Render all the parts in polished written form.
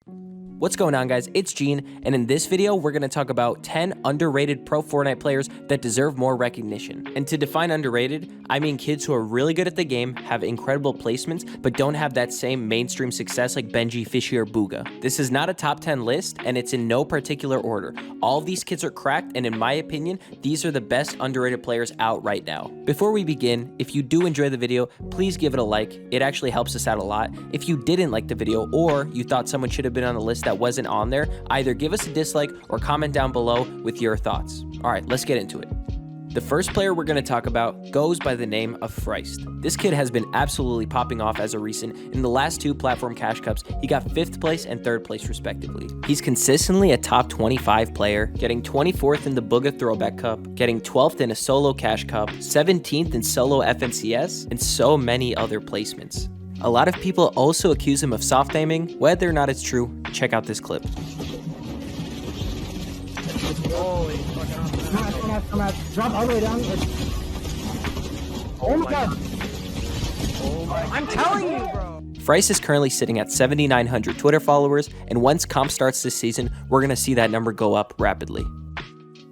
What's going on, guys? It's Gene, and in this video, we're going to talk about 10 underrated Pro Fortnite players that deserve more recognition. And to define underrated, I mean kids who are really good at the game, have incredible placements, but don't have that same mainstream success like Benji, Fishy, or Booga. This is not a top 10 list, and it's in no particular order. All of these kids are cracked, and in my opinion, these are the best underrated players out right now. Before we begin, if you do enjoy the video, please give it a like. It actually helps us out a lot. If you didn't like the video, or you thought someone should have been on the list that wasn't on there, either give us a dislike or comment down below with your thoughts. All right, let's get into it. The first player we're going to talk about goes by the name of Fryst. This kid has been absolutely popping off as a recent. In the last two platform cash cups, he got 5th place and 3rd place respectively. He's consistently a top 25 player, getting 24th in the Booga Throwback Cup, getting 12th in a solo cash cup, 17th in solo FNCS, and so many other placements. A lot of people also accuse him of soft aiming. Whether or not it's true, check out this clip. Holy come out. Drop all the way down. Oh my god. Oh my god. I'm telling you, bro. Freist is currently sitting at 7,900 Twitter followers, and once comp starts this season, we're going to see that number go up rapidly.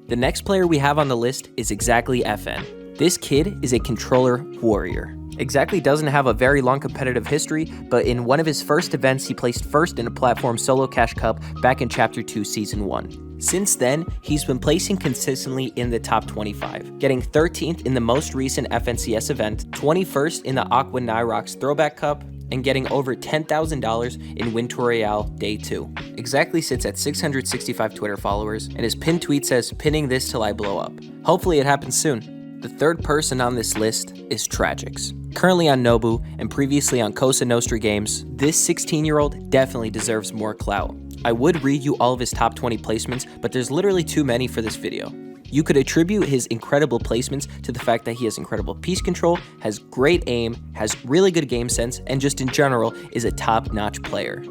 The next player we have on the list is Exactly FN. This kid is a controller warrior. Exactly doesn't have a very long competitive history, but in one of his first events, he placed 1st in a platform solo cash cup back in Chapter 2 Season 1. Since then, he's been placing consistently in the top 25, getting 13th in the most recent FNCS event, 21st in the Aqua Nyrox Throwback Cup, and getting over $10,000 in Win Royale Day 2. Exactly sits at 665 Twitter followers, and his pinned tweet says, "Pinning this till I blow up." Hopefully it happens soon. The third person on this list is Tragix. Currently on Nobu and previously on Cosa Nostra Games, this 16-year-old definitely deserves more clout. I would read you all of his top 20 placements, but there's literally too many for this video. You could attribute his incredible placements to the fact that he has incredible piece control, has great aim, has really good game sense, and just in general is a top-notch player.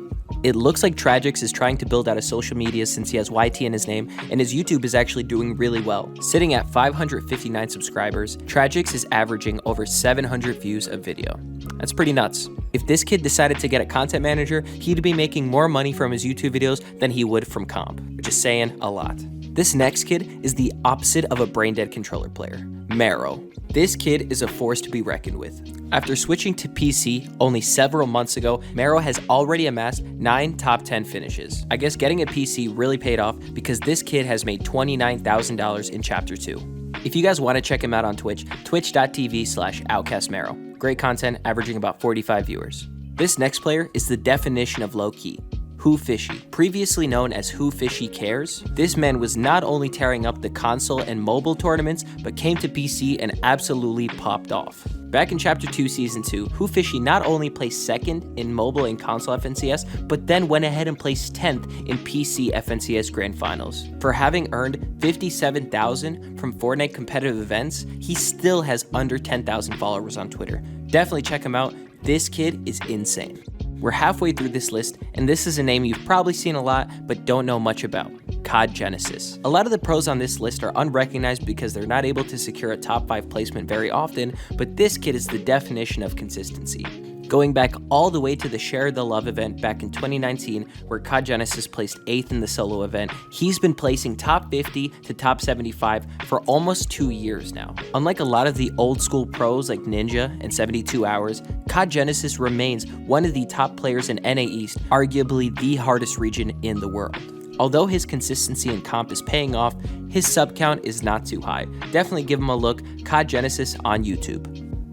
It looks like Tragix is trying to build out a social media since he has YT in his name, and his YouTube is actually doing really well. Sitting at 559 subscribers, Tragix is averaging over 700 views a video. That's pretty nuts. If this kid decided to get a content manager, he'd be making more money from his YouTube videos than he would from comp, which is saying a lot. This next kid is the opposite of a brain-dead controller player, Mero. This kid is a force to be reckoned with. After switching to PC only several months ago, Mero has already amassed 9 top 10 finishes. I guess getting a PC really paid off because this kid has made $29,000 in Chapter 2. If you guys want to check him out on Twitch, twitch.tv/OutcastMero. Great content, averaging about 45 viewers. This next player is the definition of low-key. WhoFishy. Previously known as WhoFishy Cares, this man was not only tearing up the console and mobile tournaments, but came to PC and absolutely popped off. Back in Chapter 2 Season 2, WhoFishy not only placed 2nd in mobile and console FNCS, but then went ahead and placed 10th in PC FNCS Grand Finals. For having earned 57,000 from Fortnite competitive events, he still has under 10,000 followers on Twitter. Definitely check him out. This kid is insane. We're halfway through this list, and this is a name you've probably seen a lot, but don't know much about. Cod Genesis. A lot of the pros on this list are unrecognized because they're not able to secure a top 5 placement very often, but this kid is the definition of consistency. Going back all the way to the Share the Love event back in 2019, where Cod Genesis placed 8th in the solo event, he's been placing top 50 to top 75 for almost 2 years now. Unlike a lot of the old school pros like Ninja and 72 Hours, Cod Genesis remains one of the top players in NA East, arguably the hardest region in the world. Although his consistency in comp is paying off, his sub count is not too high. Definitely give him a look, Cod Genesis on YouTube.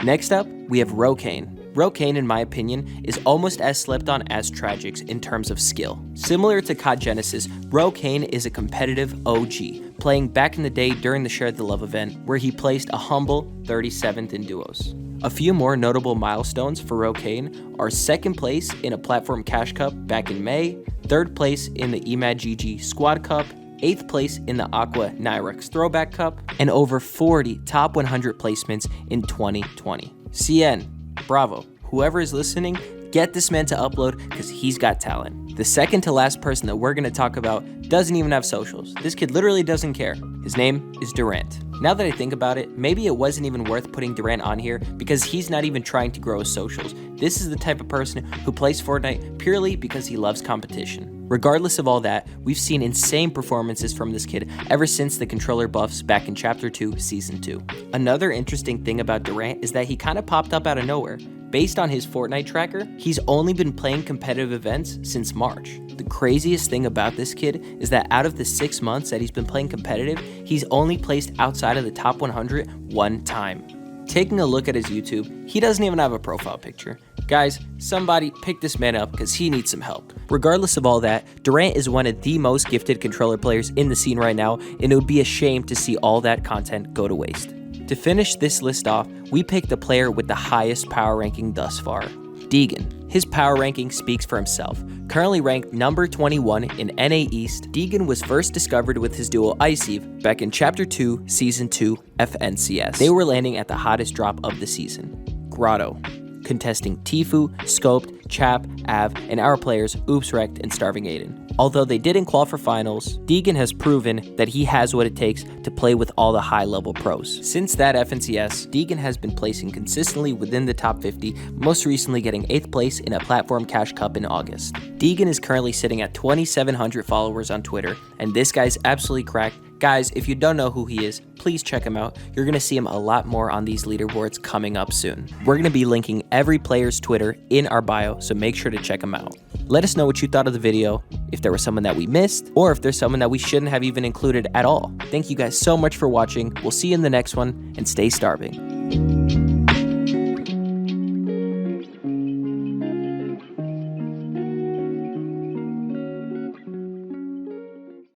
Next up, we have Rocaine. Rokine, in my opinion, is almost as slept on as Tragix in terms of skill. Similar to Cod Genesis, Rokine is a competitive OG, playing back in the day during the Share the Love event, where he placed a humble 37th in duos. A few more notable milestones for Rokine are 2nd place in a Platform Cash Cup back in May, 3rd place in the EMAD-GG Squad Cup, 8th place in the Aqua Nyrox Throwback Cup, and over 40 top 100 placements in 2020. CN, bravo. Whoever is listening, get this man to upload because he's got talent. The second to last person that we're going to talk about doesn't even have socials. This kid literally doesn't care. His name is Durant. Now that I think about it, maybe it wasn't even worth putting Durant on here because he's not even trying to grow his socials. This is the type of person who plays Fortnite purely because he loves competition. Regardless of all that, we've seen insane performances from this kid ever since the controller buffs back in Chapter 2, Season 2. Another interesting thing about Durant is that he kind of popped up out of nowhere. Based on his Fortnite tracker, he's only been playing competitive events since March. The craziest thing about this kid is that out of the 6 months that he's been playing competitive, he's only placed outside of the top 100 one time. Taking a look at his YouTube, he doesn't even have a profile picture. Guys, somebody pick this man up because he needs some help. Regardless of all that, Durant is one of the most gifted controller players in the scene right now, and it would be a shame to see all that content go to waste. To finish this list off, we picked the player with the highest power ranking thus far, Deegan. His power ranking speaks for himself. Currently ranked number 21 in NA East, Deegan was first discovered with his duo Iceve back in Chapter 2, Season 2 FNCS. They were landing at the hottest drop of the season, Grotto, contesting Tfue, Scoped, Chap, Av, and our players Oops Wrecked and Starving Aiden. Although they didn't qualify for finals, Deegan has proven that he has what it takes to play with all the high-level pros. Since that FNCS, Deegan has been placing consistently within the top 50, most recently getting 8th place in a Platform Cash Cup in August. Deegan is currently sitting at 2,700 followers on Twitter, and this guy's absolutely cracked. Guys, if you don't know who he is, please check him out. You're going to see him a lot more on these leaderboards coming up soon. We're going to be linking every player's Twitter in our bio, so make sure to check him out. Let us know what you thought of the video, if there was someone that we missed, or if there's someone that we shouldn't have even included at all. Thank you guys so much for watching. We'll see you in the next one, and stay starving.